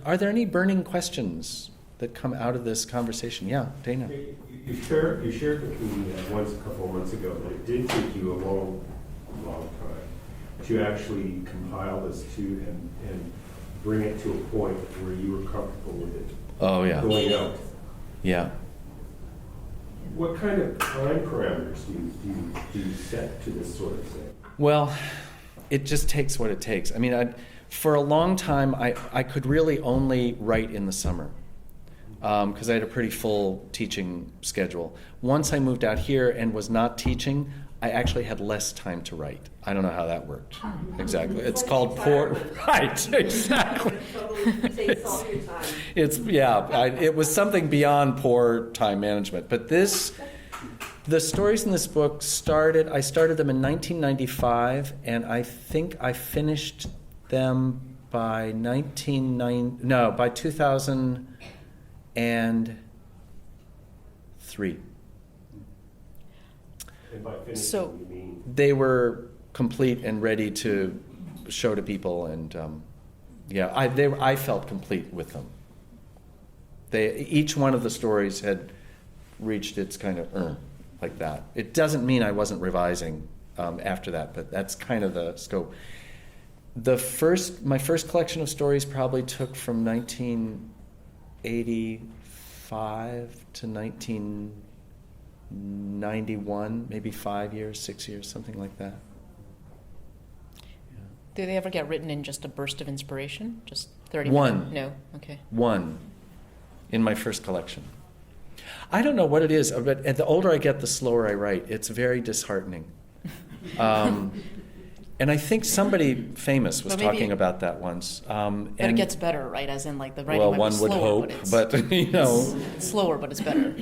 Are there any burning questions that come out of this conversation? Yeah, Dana. You shared with me once a couple of months ago that it did take you a long time to actually compile this and bring it to a point where you were comfortable with it. Oh, yeah. Going out. Yeah. What kind of time parameters do you set to this sort of thing? Well, it just takes what it takes. I mean, for a long time, I could really only write in the summer because I had a pretty full teaching schedule. Once I moved out here and was not teaching, I actually had less time to write. I don't know how that worked. Exactly. It's called poor. Right. Exactly. It's it was something beyond poor time management. But the stories in this book I started them in 1995, and I think I finished them by 2003. And by finishing, So you mean? They were complete and ready to show to people, and I felt complete with them. Each one of the stories had reached its kind of like that. It doesn't mean I wasn't revising after that, but that's kind of the scope. My first collection of stories probably took from 1985 to 1991, maybe 5 years, 6 years, something like that. do they ever get written in just a burst of inspiration? Just 30 One. minutes? No? Okay. One in my first collection. I don't know what it is, but the older I get, the slower I write. It's very disheartening. And I think somebody famous was talking about that once. But it gets better, right? As in, like, the writing well, might one be would slower, hope, but it's slower, but it's better.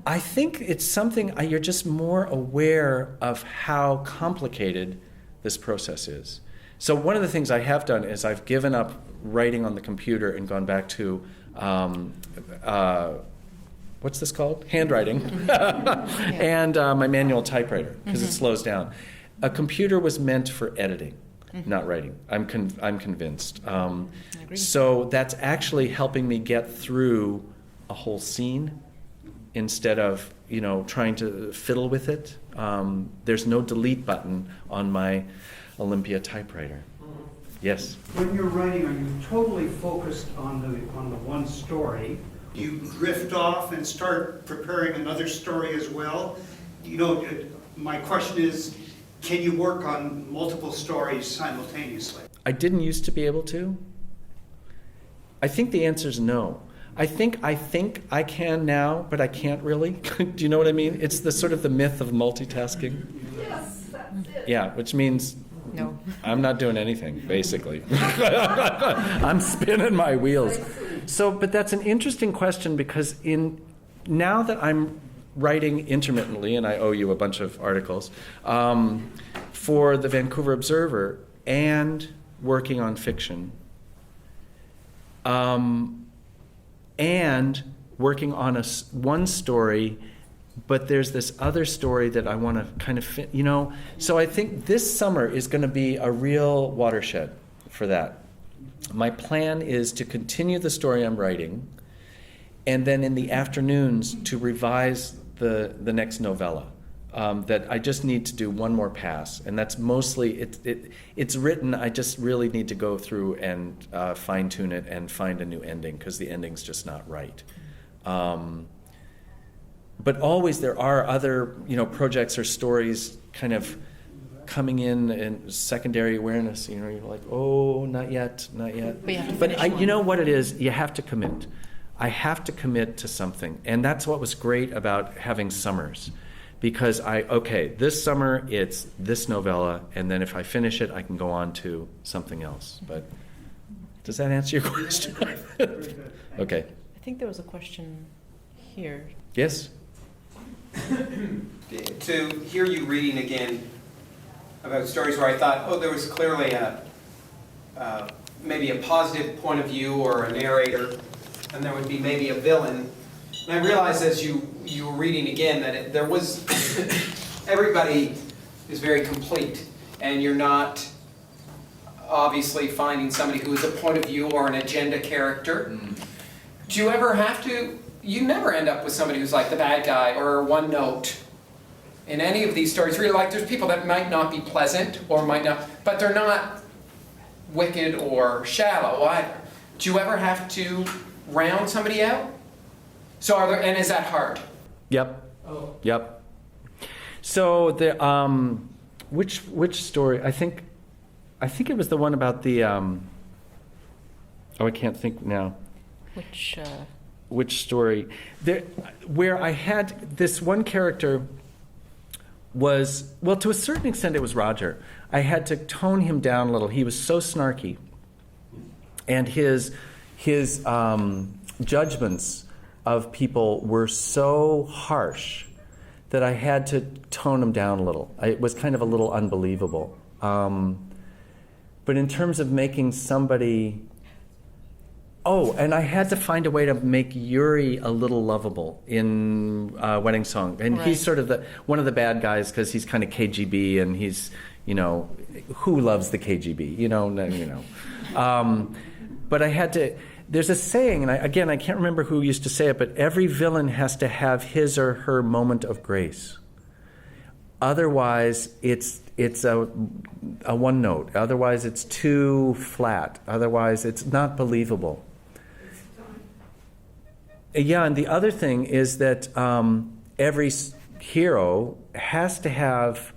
I think it's something you're just more aware of how complicated this process is. So one of the things I have done is I've given up writing on the computer and gone back to what's this called? Handwriting, and my manual typewriter, because it slows down. A computer was meant for editing, not writing. I'm convinced. I agree. So that's actually helping me get through a whole scene instead of trying to fiddle with it. There's no delete button on my Olympia typewriter. Yes. When you're writing, are you totally focused on the one story? You drift off and start preparing another story as well? My question is, can you work on multiple stories simultaneously? I didn't used to be able to. I think the answer is no. I think I can now, but I can't really. Do you know what I mean? It's the sort of the myth of multitasking. Yes, that's it. Yeah, which means No. I'm not doing anything, basically. I'm spinning my wheels. But that's an interesting question, because now that I'm writing intermittently, and I owe you a bunch of articles, for the Vancouver Observer and working on fiction, and working on one story, but there's this other story that I want to kind of fit, So I think this summer is going to be a real watershed for that. My plan is to continue the story I'm writing, and then in the afternoons to revise the next novella. That I just need to do one more pass, and that's mostly it's written. I just really need to go through and fine tune it and find a new ending, because the ending's just not right. But always there are other projects or stories kind of coming in secondary awareness. You're like, oh, not yet. But you have to But finish one. what it is, you have to commit. I have to commit to something, and that's what was great about having summers. Because this summer it's this novella, and then if I finish it, I can go on to something else. But does that answer your question? Okay. I think there was a question here. Yes? To hear you reading again about stories where I thought, there was clearly maybe a positive point of view or a narrator, and there would be maybe a villain. And I realized as you were reading again that there was everybody is very complete, and you're not obviously finding somebody who is a point of view or an agenda character. Do you ever have to, you never end up with somebody who's like the bad guy or one note in any of these stories. Really, like, there's people that might not be pleasant or might not, but they're not wicked or shallow either. Do you ever have to round somebody out? So are there, and is that hard? Yep. Yep. So the which story? I think it was the one about the oh, I can't think now. Which story? There, where I had this one character was, well, to a certain extent it was Roger. I had to tone him down a little. He was so snarky, and his judgments of people were so harsh that I had to tone him down a little. It was kind of a little unbelievable. But in terms of making somebody... Oh, and I had to find a way to make Yuri a little lovable in Wedding Song. And Right. he's sort of one of the bad guys because he's kind of KGB, and he's, who loves the KGB? But I had to... There's a saying, and I can't remember who used to say it, but every villain has to have his or her moment of grace. Otherwise, it's a one note. Otherwise, it's too flat. Otherwise, it's not believable. Yeah, and the other thing is that every hero has to have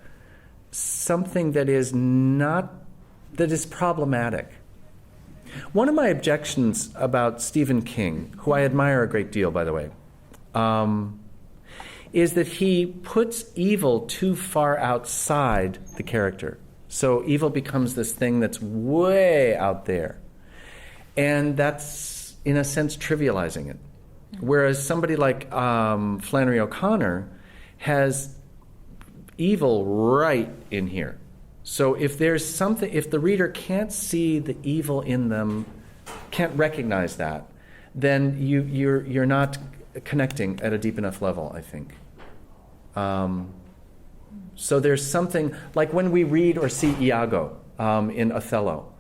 something that is problematic. One of my objections about Stephen King, who I admire a great deal, by the way, is that he puts evil too far outside the character. So evil becomes this thing that's way out there. And that's, in a sense, trivializing it. Whereas somebody like Flannery O'Connor has evil right in here. So if there's something, if the reader can't see the evil in them, can't recognize that, then you're not connecting at a deep enough level, I think. So there's something, like when we read or see Iago in Othello,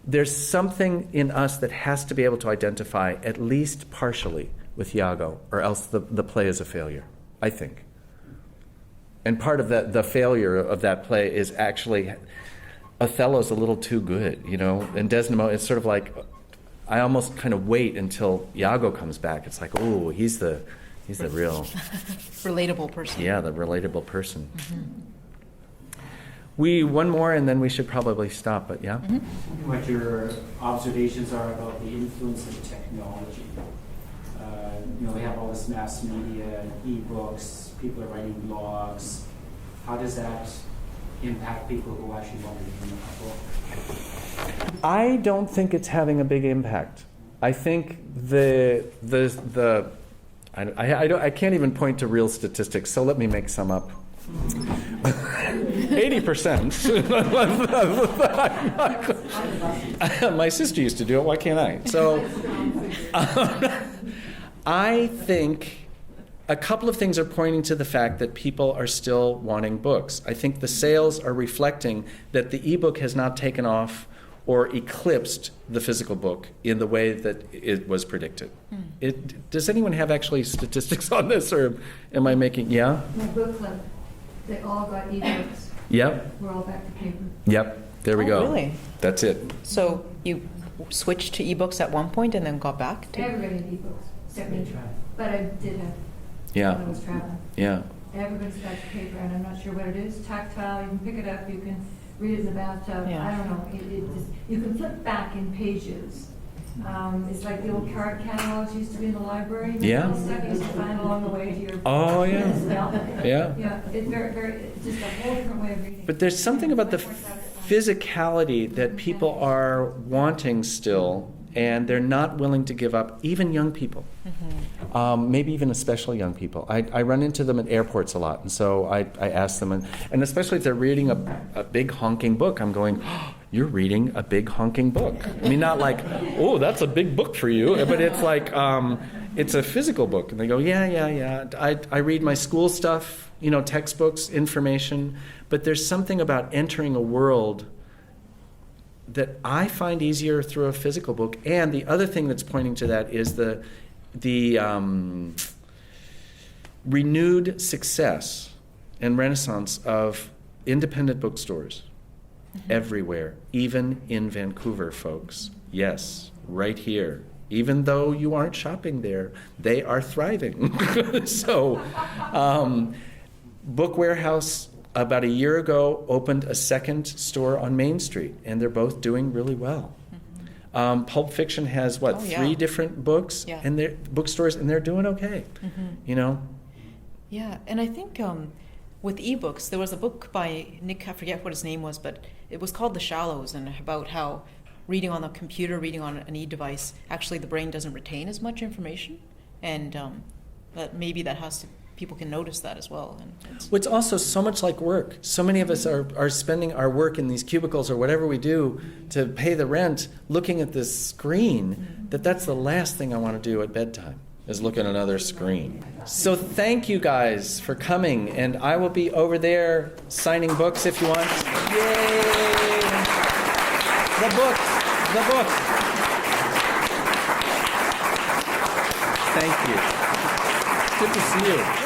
there's something in us that has to be able to identify at least partially with Iago, or else the play is a failure, I think. And part of the failure of that play is actually Othello's a little too good, and Desdemona, it's sort of like, I almost kind of wait until Iago comes back. It's like, oh, he's the real... Relatable person. Yeah, the relatable person. One more and then we should probably stop, but yeah? What your observations are about the influence of technology. We have all this mass media, e-books, people are writing blogs. How does that impact people who actually want to read a book? I don't think it's having a big impact. I think I can't even point to real statistics, so let me make some up. 80%. My sister used to do it, why can't I? So I think a couple of things are pointing to the fact that people are still wanting books. I think the sales are reflecting that the ebook has not taken off or eclipsed the physical book in the way that it was predicted. Does anyone have actually statistics on this, or am I making, yeah? My book club, they all got ebooks. Yep, We're all back to paper. yep, there we go. Really? That's it. So you switched to ebooks at one point and then got back to... Everybody had ebooks, except me. But I did have, when I Yeah, was traveling. yeah. Everybody's back to paper, and I'm not sure what it is. Tactile, you can pick it up, you can read it in the bathtub. Yeah. I don't know. You can flip back in pages. It's like the old card catalogs used to be in the library. Yeah. Little stuff you used to find along the way to your... Oh, yeah. Yeah. Yeah, it's it's just a whole different way of reading. But there's something about the physicality that people are wanting still, and they're not willing to give up, even young people. Maybe even especially young people. I run into them at airports a lot, and so I ask them, and especially if they're reading a big honking book, I'm going, oh, you're reading a big honking book. I mean, not like, oh, that's a big book for you, but it's like, it's a physical book. And they go, yeah. I read my school stuff, textbooks, information, but there's something about entering a world that I find easier through a physical book. And the other thing that's pointing to that is the renewed success and renaissance of independent bookstores everywhere, even in Vancouver, folks. Yes, right here. Even though you aren't shopping there, they are thriving. So, Book Warehouse, about a year ago, opened a second store on Main Street, and they're both doing really well. Pulp Fiction has, what, Oh, yeah. 3 different books? Yeah. And they're bookstores, and they're doing okay. You know? Yeah, and I think with ebooks, there was a book by Nick, I forget what his name was, but it was called The Shallows, and about how reading on the computer, reading on an e-device, actually the brain doesn't retain as much information, and that maybe that has to, people can notice that as well. And Well, it's also so much like work. So many of us are spending our work in these cubicles or whatever we do to pay the rent looking at this screen, that's the last thing I want to do at bedtime, is look at another screen. So thank you guys for coming, and I will be over there signing books if you want. Yay! The book. Thank you. Good to see you.